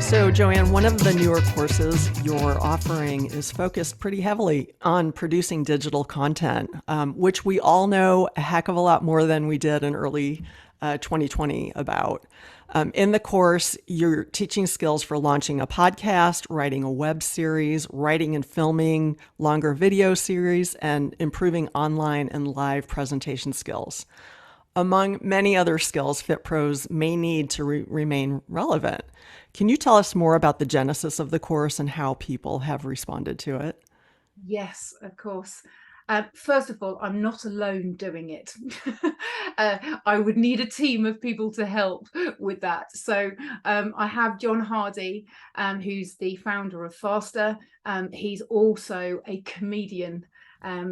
So, Joanne, one of the newer courses you're offering is focused pretty heavily on producing digital content, which we all know a heck of a lot more than we did in early 2020 about. In the course, you're teaching skills for launching a podcast, writing a web series, writing and filming longer video series, and improving online and live presentation skills. Among many other skills Fit Pros may need to remain relevant. Can you tell us more about the genesis of the course and how people have responded to it? Yes, of course. First of all, I'm not alone doing it. I would need a team of people to help with that. So I have John Hardy, who's the founder of Faster. He's also a comedian.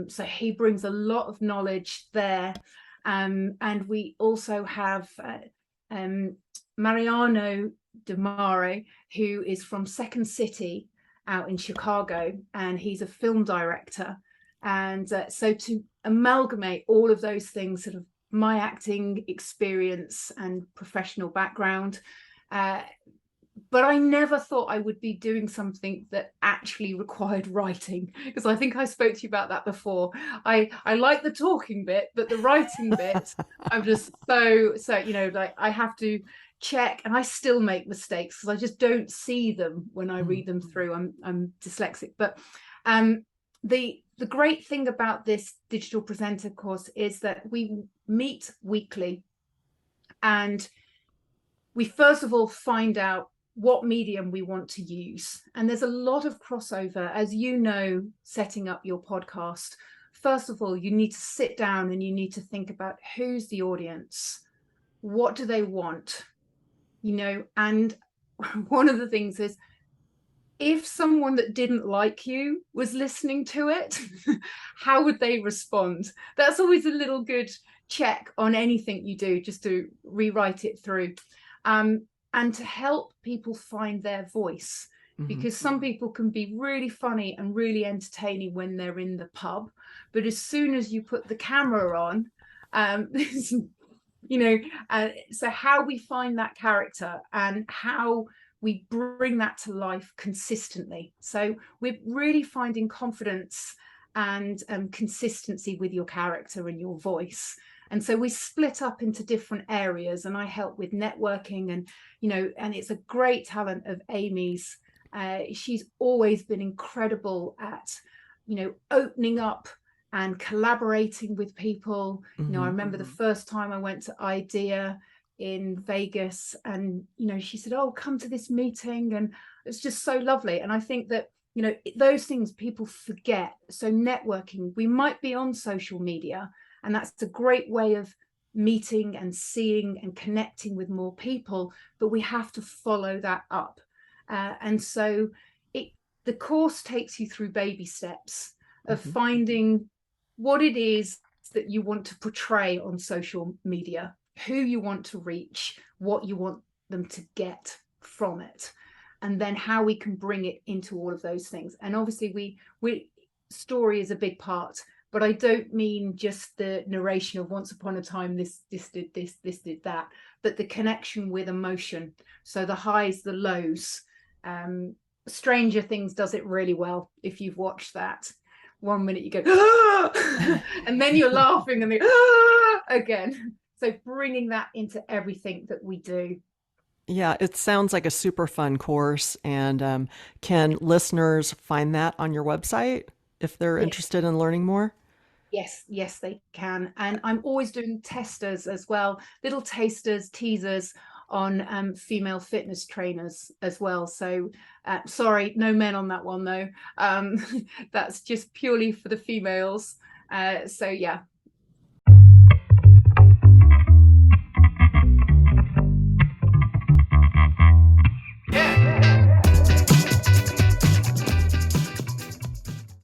So he brings a lot of knowledge there. And we also have Mariano De Mare, who is from Second City out in Chicago, and he's a film director. And so to amalgamate all of those things, sort of my acting experience and professional background, but I never thought I would be doing something that actually required writing, because I think I spoke to you about that before. I like the talking bit, but the writing bit, I'm just like I have to check, and I still make mistakes because I just don't see them when I read them through. I'm dyslexic, but the great thing about this digital presenter course is that we meet weekly, and we first of all find out what medium we want to use. And there's a lot of crossover, as you know, setting up your podcast. First of all, you need to sit down and you need to think about who's the audience, what do they want, and one of the things is, if someone that didn't like you was listening to it, how would they respond? That's always a little good check on anything you do, just to rewrite it through. And to help people find their voice, because some people can be really funny and really entertaining when they're in the pub, but as soon as you put the camera on, so how we find that character and how we bring that to life consistently. So we're really finding confidence and consistency with your character and your voice. And so we split up into different areas, and I help with networking, and and it's a great talent of Amy's. She's always been incredible at opening up and collaborating with people. I remember the first time I went to IDEA in Vegas, and she said, "Oh, come to this meeting," and it's just so lovely. And I think that those things people forget. So networking, we might be on social media, and that's a great way of meeting and seeing and connecting with more people, but we have to follow that up. And so the course takes you through baby steps of finding what it is that you want to portray on social media, who you want to reach, what you want them to get from it, and then how we can bring it into all of those things. And obviously we story is a big part, but I don't mean just the narration of once upon a time this did this did that, but the connection with emotion. So the highs, the lows. Stranger Things does it really well. If you've watched that, one minute you go ah! And then you're laughing and then ah! Again. So bringing that into everything that we do. Yeah, it sounds like a super fun course. And can listeners find that on your website if they're interested in learning more? Yes, they can. And I'm always doing testers as well, little tasters, teasers on female fitness trainers as well. So sorry, no men on that one though. That's just purely for the females. So yeah,